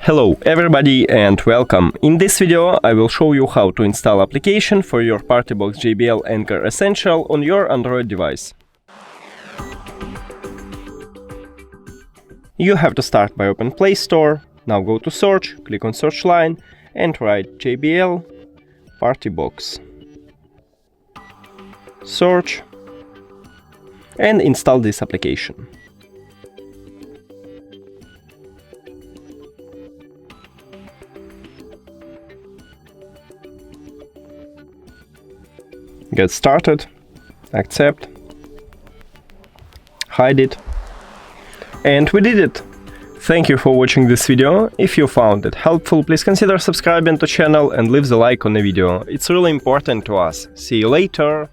Hello everybody and welcome. In this video I will show you how to install application for your party box JBL Encore Essential on your Android device. You have to start by open Play Store. Now go to search, click on search line and write JBL Party Box. Search and install this application. Get started, accept, hide it, and we did it! Thank you for watching this video. If you found it helpful, please consider subscribing to the channel and leave the like on the video. It's really important to us. See you later!